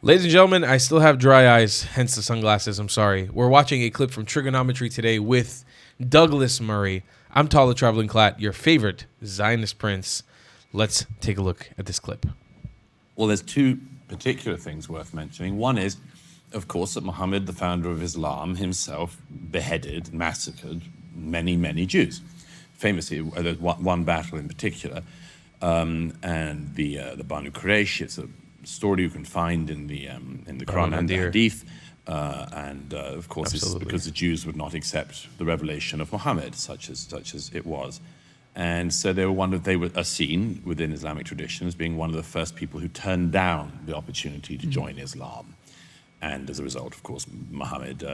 Ladies and gentlemen, I still have dry eyes, hence the sunglasses. I'm sorry. We're watching a clip from Trigonometry today with Douglas Murray. I'm Tala Traveling Clat, your favorite Zionist prince. Let's take a look at this clip. Well, there's two particular things worth mentioning. One is, of course, that Muhammad, the founder of Islam, himself beheaded, massacred many, many Jews. Famously, there's one battle in particular, and the Banu Quraysh. It's a story you can find in the Quran and the Hadith, and of course, it's because the Jews would not accept the revelation of Muhammad, such as it was. And so they were seen within Islamic tradition as being one of the first people who turned down the opportunity to join Islam. And as a result, of course, Muhammad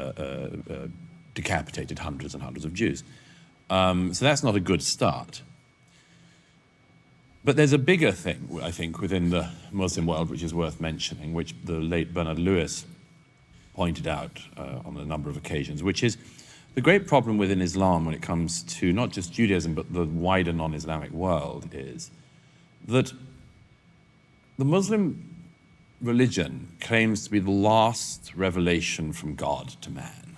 decapitated hundreds and hundreds of Jews. So that's not a good start. But there's a bigger thing, I think, within the Muslim world, which is worth mentioning, which the late Bernard Lewis pointed out on a number of occasions, which is the great problem within Islam when it comes to not just Judaism, but the wider non-Islamic world, is that the Muslim religion claims to be the last revelation from God to man,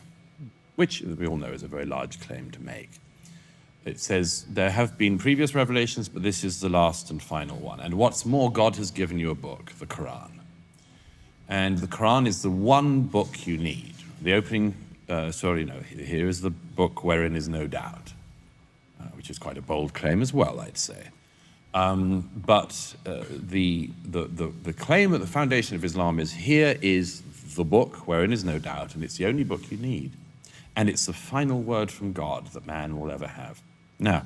which we all know is a very large claim to make. It says there have been previous revelations, but this is the last and final one. And what's more, God has given you a book, the Quran. And the Quran is the one book you need. The opening, here is the book wherein is no doubt, which is quite a bold claim as well, I'd say. But the claim at the foundation of Islam is, here is the book wherein is no doubt, and it's the only book you need. And it's the final word from God that man will ever have. Now,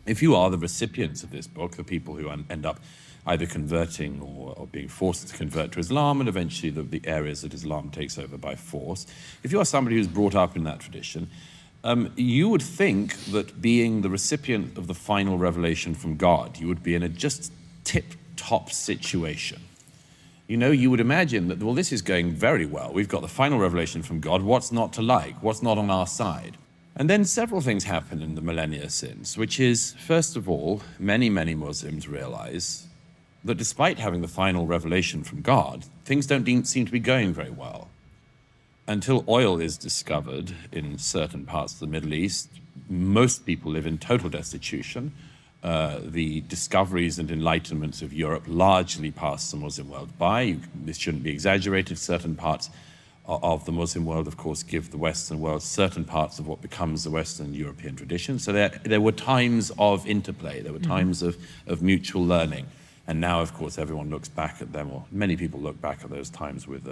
if you are the recipients of this book, the people who end up either converting or being forced to convert to Islam, and eventually the areas that Islam takes over by force, if you are somebody who's brought up in that tradition, you would think that being the recipient of the final revelation from God, you would be in a just tip-top situation. You know, you would imagine that, well, this is going very well. We've got the final revelation from God. What's not to like? What's not on our side? And then several things happen in the millennia since, which is, first of all, many, many Muslims realize that despite having the final revelation from God, things don't seem to be going very well. Until oil is discovered in certain parts of the Middle East, most people live in total destitution. The discoveries and enlightenments of Europe largely passed the Muslim world by. This shouldn't be exaggerated. Certain parts of the Muslim world, of course, give the Western world certain parts of what becomes the Western European tradition. So there were times of interplay. There were times of mutual learning. And now, of course, everyone looks back at them, or many people look back at those times with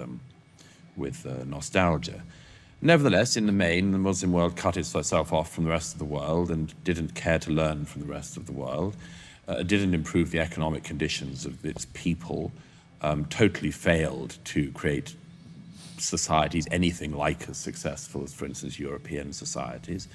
nostalgia. Nevertheless, in the main, the Muslim world cut itself off from the rest of the world and didn't care to learn from the rest of the world, didn't improve the economic conditions of its people, totally failed to create societies anything like as successful as, for instance, European societies.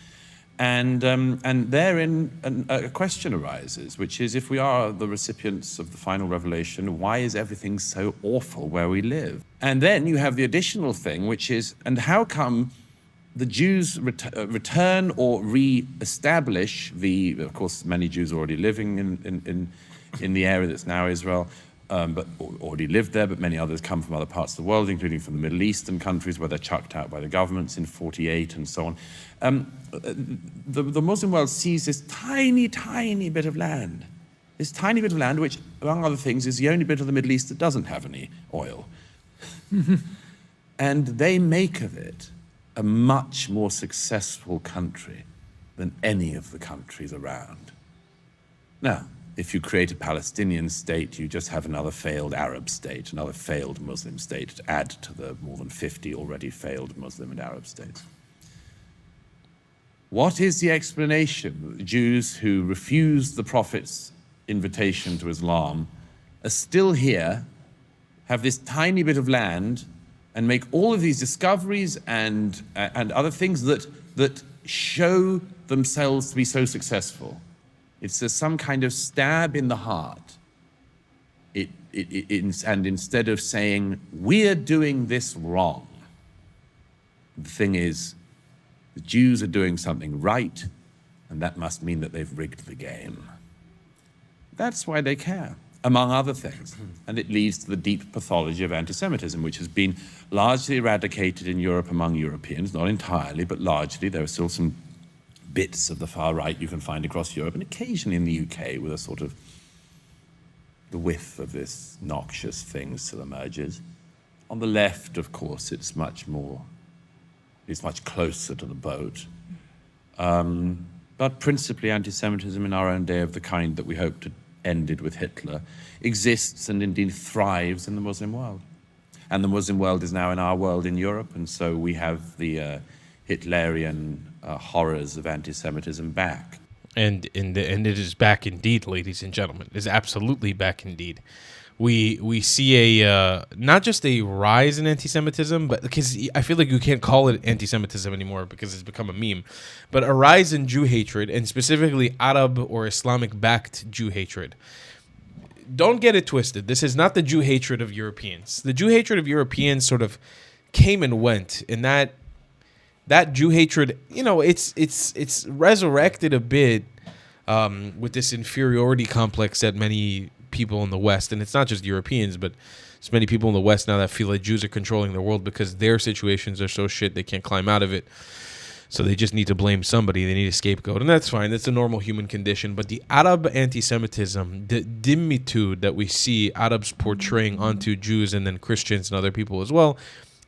And therein a question arises, which is, if we are the recipients of the final revelation, why is everything so awful where we live? And then you have the additional thing, which is, and how come the Jews return or re-establish of course, many Jews are already living in the area that's now Israel, but already lived there, but many others come from other parts of the world, including from the Middle Eastern countries where they're chucked out by the governments in 48 and so on. The Muslim world sees this tiny, tiny bit of land. This tiny bit of land, which, among other things, is the only bit of the Middle East that doesn't have any oil. And they make of it a much more successful country than any of the countries around. Now, if you create a Palestinian state, you just have another failed Arab state, another failed Muslim state to add to the more than 50 already failed Muslim and Arab states. What is the explanation that the Jews who refused the Prophet's invitation to Islam are still here, have this tiny bit of land, and make all of these discoveries and other things that show themselves to be so successful? It's some kind of stab in the heart. And instead of saying, we're doing this wrong, the thing is, the Jews are doing something right, and that must mean that they've rigged the game. That's why they care. among other things. And it leads to the deep pathology of anti-Semitism, which has been largely eradicated in Europe among Europeans, not entirely, but largely. There are still some bits of the far right you can find across Europe, and occasionally in the UK with a sort of the whiff of this noxious thing still emerges. On the left, of course, it's much closer to the boat. But principally anti-Semitism in our own day of the kind that we hoped had ended with Hitler exists and indeed thrives in the Muslim world. And the Muslim world is now in our world in Europe, and so we have the Hitlerian horrors of anti-Semitism back. And it is back indeed, ladies and gentlemen. It is absolutely back indeed. We see a not just a rise in anti-Semitism, but because I feel like you can't call it anti-Semitism anymore because it's become a meme, but a rise in Jew hatred, and specifically Arab or Islamic-backed Jew hatred. Don't get it twisted. This is not the Jew hatred of Europeans. The Jew hatred of Europeans sort of came and went, and that Jew hatred, it's resurrected a bit with this inferiority complex that many people in the West, and it's not just Europeans, but it's many people in the West now that feel like Jews are controlling the world because their situations are so shit they can't climb out of it. So they just need to blame somebody. They need a scapegoat, and that's fine. That's a normal human condition. But the Arab anti-Semitism, the dimitude that we see Arabs portraying onto Jews and then Christians and other people as well,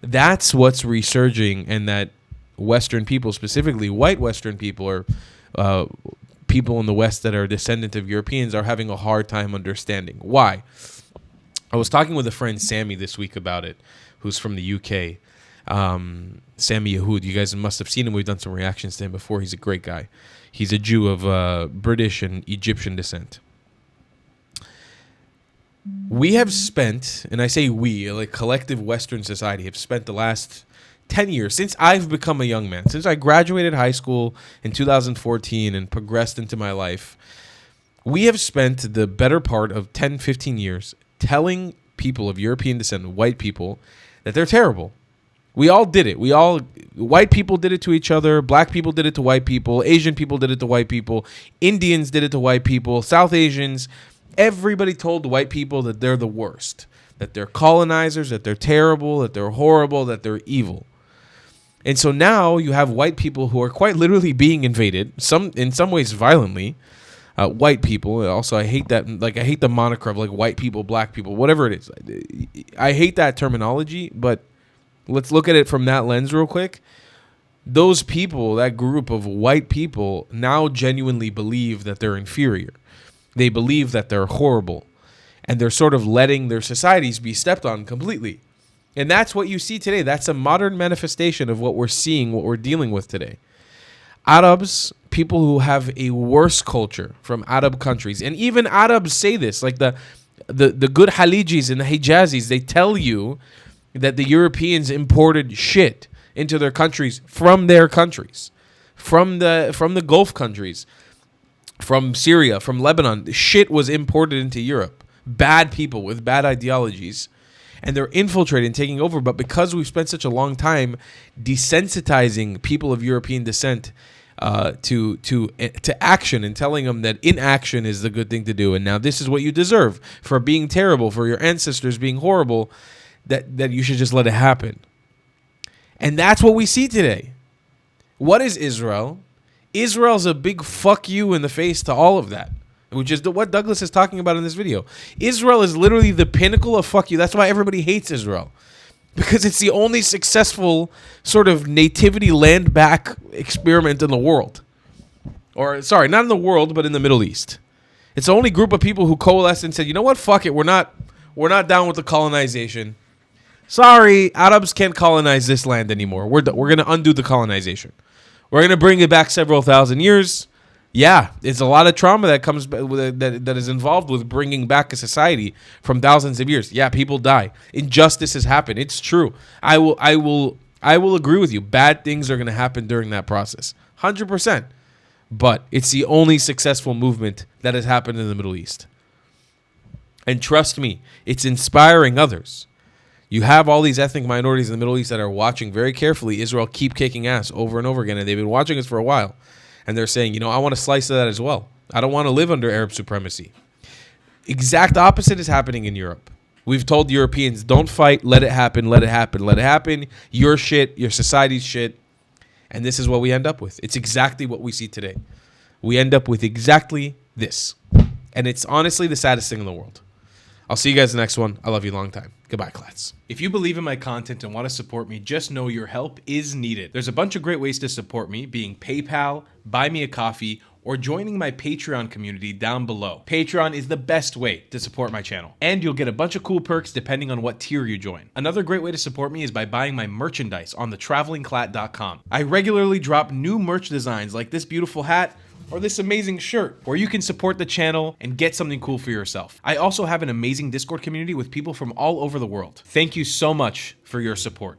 that's what's resurging, and that Western people, specifically white Western people, or people in the West that are descendant of Europeans, are having a hard time understanding. Why? I was talking with a friend, Sammy, this week about it, who's from the UK. Sammy Yahoud. You guys must have seen him. We've done some reactions to him before. He's a great guy. He's a Jew of British and Egyptian descent. We have spent, and I say we, like collective Western society, have spent the last 10 years, since I've become a young man, since I graduated high school in 2014 and progressed into my life, we have spent the better part of 10, 15 years telling people of European descent, white people, that they're terrible. We all did it. White people did it to each other. Black people did it to white people. Asian people did it to white people. Indians did it to white people. South Asians. Everybody told white people that they're the worst, that they're colonizers, that they're terrible, that they're horrible, that they're evil. And so now you have white people who are quite literally being invaded, in some ways violently. White people. Also, I hate that. Like, I hate the moniker of like white people, black people, whatever it is. I hate that terminology, but let's look at it from that lens real quick. Those people, that group of white people, now genuinely believe that they're inferior. They believe that they're horrible, and they're sort of letting their societies be stepped on completely. And that's what you see today. That's a modern manifestation of what we're seeing, what we're dealing with today. Arabs, people who have a worse culture from Arab countries, and even Arabs say this, like the good Halijis and the Hijazis, they tell you that the Europeans imported shit into their countries from their countries, from the Gulf countries, from Syria, from Lebanon. Shit was imported into Europe. Bad people with bad ideologies. And they're infiltrating, taking over. But because we've spent such a long time desensitizing people of European descent to action and telling them that inaction is the good thing to do, and now this is what you deserve for being terrible, for your ancestors being horrible, that you should just let it happen. And that's what we see today. What is Israel? Israel's a big fuck you in the face to all of that, which is what Douglas is talking about in this video. Israel is literally the pinnacle of fuck you. That's why everybody hates Israel, because it's the only successful sort of nativity land back experiment in the world. Or, sorry, not in the world, but in the Middle East. It's the only group of people who coalesced and said, you know what, fuck it, we're not down with the colonization. Sorry, Arabs can't colonize this land anymore. We're going to undo the colonization. We're going to bring it back several thousand years. Yeah, it's a lot of trauma that comes that is involved with bringing back a society from thousands of years. Yeah, people die. Injustice has happened. It's true. I will agree with you. Bad things are going to happen during that process. 100%. But it's the only successful movement that has happened in the Middle East. And trust me, it's inspiring others. You have all these ethnic minorities in the Middle East that are watching very carefully Israel keep kicking ass over and over again, and they've been watching us for a while. And they're saying, I want a slice of that as well. I don't want to live under Arab supremacy. Exact opposite is happening in Europe. We've told Europeans, don't fight, let it happen, let it happen, let it happen. Your shit, your society's shit. And this is what we end up with. It's exactly what we see today. We end up with exactly this. And it's honestly the saddest thing in the world. I'll see you guys in the next one. I love you long time. Goodbye, Clats. If you believe in my content and want to support me, just know your help is needed. There's a bunch of great ways to support me, being PayPal, Buy Me a Coffee, or joining my Patreon community down below. Patreon is the best way to support my channel, and you'll get a bunch of cool perks depending on what tier you join. Another great way to support me is by buying my merchandise on thetravelingclat.com. I regularly drop new merch designs like this beautiful hat or this amazing shirt, where you can support the channel and get something cool for yourself. I also have an amazing Discord community with people from all over the world. Thank you so much for your support.